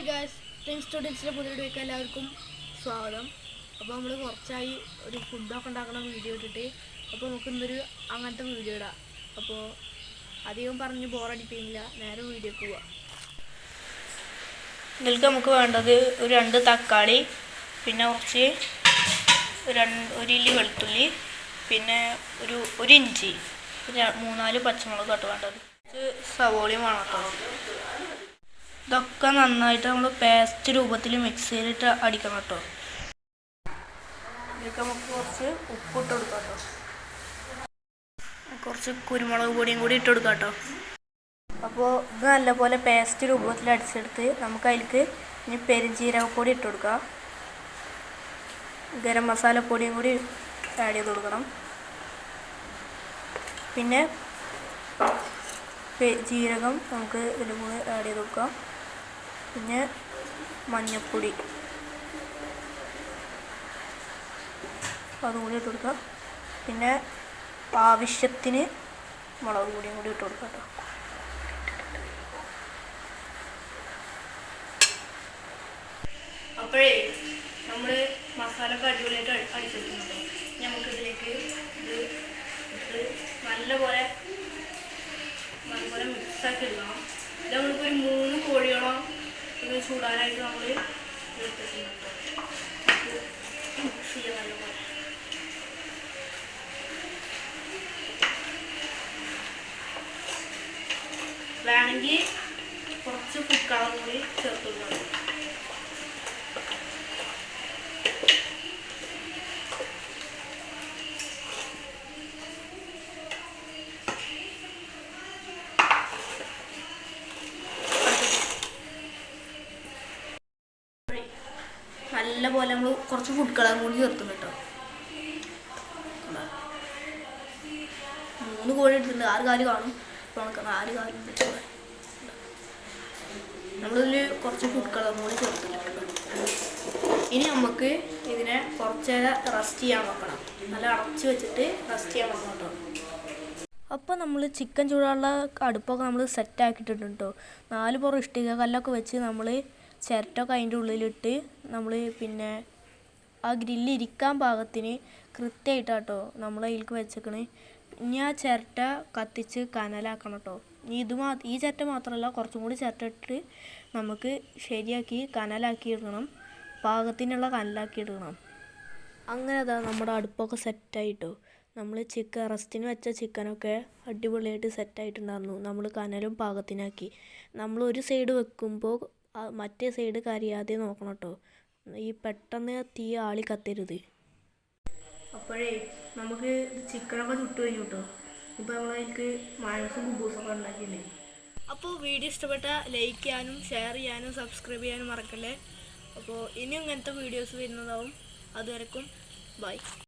Hi guys, ten സ്റ്റുഡൻസിൻ്റെ പുതിയ വീഡിയോയ്ക്ക് എല്ലാവർക്കും സ്വാഗതം. അപ്പോൾ നമ്മൾ കുറച്ചായി ഒരു ഫുഡൊക്കെ ഉണ്ടാക്കുന്ന വീഡിയോ ഇട്ടിട്ട്, അപ്പോൾ നമുക്ക് ഇന്നൊരു അങ്ങനത്തെ വീഡിയോ ഇടാം. അപ്പോൾ അധികം പറഞ്ഞ് ബോറടിപ്പിക്കില്ല, നേരെ വീഡിയോക്ക് പോവാം. ഇതിലേക്ക് നമുക്ക് വേണ്ടത് ഒരു 2 തക്കാളി, പിന്നെ കുറച്ച് ഒരു ഇല്ലി വെളുത്തുള്ളി, പിന്നെ ഒരു ഇഞ്ചി, പിന്നെ 3-4 പച്ചമുളക് കേട്ടോ വേണ്ടത്. സവോളയും വേണം കേട്ടോ. ഇതൊക്കെ നന്നായിട്ട് നമ്മൾ പേസ്റ്റ് രൂപത്തിൽ മിക്സിയിലിട്ട് അടിക്കണം കേട്ടോ. ഇതിലേക്ക് നമുക്ക് കുറച്ച് ഉപ്പിട്ട് കൊടുക്കാം കേട്ടോ. കുറച്ച് കുരുമുളക് പൊടിയും കൂടി ഇട്ട് കൊടുക്കാം കേട്ടോ. അപ്പോൾ ഇത് നല്ലപോലെ പേസ്റ്റ് രൂപത്തിൽ അടിച്ചെടുത്ത് നമുക്ക് അതിലേക്ക് ഇനി പെരുംജീരകപ്പൊടി ഇട്ട് കൊടുക്കാം. ഗരം മസാലപ്പൊടിയും കൂടി ആഡ് ചെയ്ത് കൊടുക്കണം. പിന്നെ ജീരകം നമുക്ക് ഇതിൽ കൂടി ആഡ് ചെയ്ത് കൊടുക്കാം. പിന്നെ മഞ്ഞൾപ്പൊടി അതും കൂടി ഇട്ട് കൊടുക്കാം. പിന്നെ ആവശ്യത്തിന് മുളക് പൊടിയും കൂടി ഇട്ട് കൊടുക്കാം കേട്ടോ. അപ്പോഴേ നമ്മൾ മസാലയൊക്കെ അടിപൊളിയായിട്ട് അടിച്ചെടുക്കുന്നുണ്ട്. നമുക്കിതിലേക്ക് ഇത് നല്ലപോലെ മിക്സാക്കി എടുക്കണം. ഇത് നമ്മളിപ്പോൾ ഒരു 3 കോഴിയോളം ഇത് ചൂടാനായിട്ട് നമ്മൾ എടുത്തിട്ടുണ്ട്. മിക്സ് ചെയ്യാൻ നല്ലപോലെ. വേണമെങ്കിൽ കുറച്ച് ഫുഡ് കളർ കൂടി ചേർത്ത് കൊടുക്കണം. നല്ലപോലെ നമ്മൾ കുറച്ച് ഫുഡ് കളർ കൂടി ചേർത്തും കേട്ടോ. 3 കോഴി എടുത്തിട്ടുണ്ട്. 6 കാല് കാണും. ഇപ്പോൾ നമുക്ക് 4 കാലുണ്ട്. നമ്മളിതിൽ കുറച്ച് ഫുഡ് കളർ കൂടി ചേർത്തിട്ടുണ്ട്. ഇനി നമുക്ക് ഇതിനെ കുറച്ച് നേരം റെസ്റ്റ് ചെയ്യാൻ വെക്കണം. നല്ല അടച്ച് വെച്ചിട്ട് റെസ്റ്റ് ചെയ്യാൻ വെക്കണം കേട്ടോ. അപ്പോൾ നമ്മൾ ചിക്കൻ ചൂടാനുള്ള അടുപ്പൊക്കെ നമ്മൾ സെറ്റാക്കിയിട്ടുണ്ട് കേട്ടോ. 4 പുറം ഇഷ്ടിക കല്ലൊക്കെ വെച്ച് നമ്മൾ ചിരട്ടൊക്കെ അതിൻ്റെ ഉള്ളിലിട്ട് നമ്മൾ പിന്നെ ആ ഗ്രില്ല് ഇരിക്കാൻ പാകത്തിന് കൃത്യമായിട്ടാട്ടോ നമ്മൾ അതിലേക്ക് വെച്ചേക്കണേ. ഇനി ആ ചിരട്ട കത്തിച്ച് കനലാക്കണം കേട്ടോ. ഈ ചിരട്ട മാത്രമല്ല, കുറച്ചും കൂടി ചിരട്ട ഇട്ട് നമുക്ക് ശരിയാക്കി കനലാക്കി ഇടണം. പാകത്തിനുള്ള കനലാക്കി ഇടണം. അങ്ങനെ അതാ നമ്മുടെ അടുപ്പൊക്കെ സെറ്റായിട്ടോ. നമ്മൾ റെസ്റ്റിന് വെച്ച ചിക്കനൊക്കെ അടിപൊളിയായിട്ട് സെറ്റായിട്ടുണ്ടായിരുന്നു. നമ്മൾ കനലും പാകത്തിനാക്കി. നമ്മൾ ഒരു സൈഡ് വെക്കുമ്പോൾ മറ്റേ സൈഡ് കരിയാതെ നോക്കണം കേട്ടോ. ഈ പെട്ടെന്ന് തീ ആളി കത്തരുത്. അപ്പോഴേ നമുക്ക് ചിക്കനൊക്കെ ചുട്ട് കഴിഞ്ഞു കേട്ടോ. ഇപ്പോൾ നമ്മൾ അതിലേക്ക് മയോണൈസും കുബൂസൊക്കെ ഉണ്ടാക്കിയില്ലേ. അപ്പോൾ വീഡിയോ ഇഷ്ടപ്പെട്ട ലൈക്ക് ചെയ്യാനും ഷെയർ ചെയ്യാനും സബ്സ്ക്രൈബ് ചെയ്യാനും മറക്കല്ലേ. അപ്പോൾ ഇനിയും ഇങ്ങനത്തെ വീഡിയോസ് വരുന്നതാവും. അതുവരെക്കും ബൈ.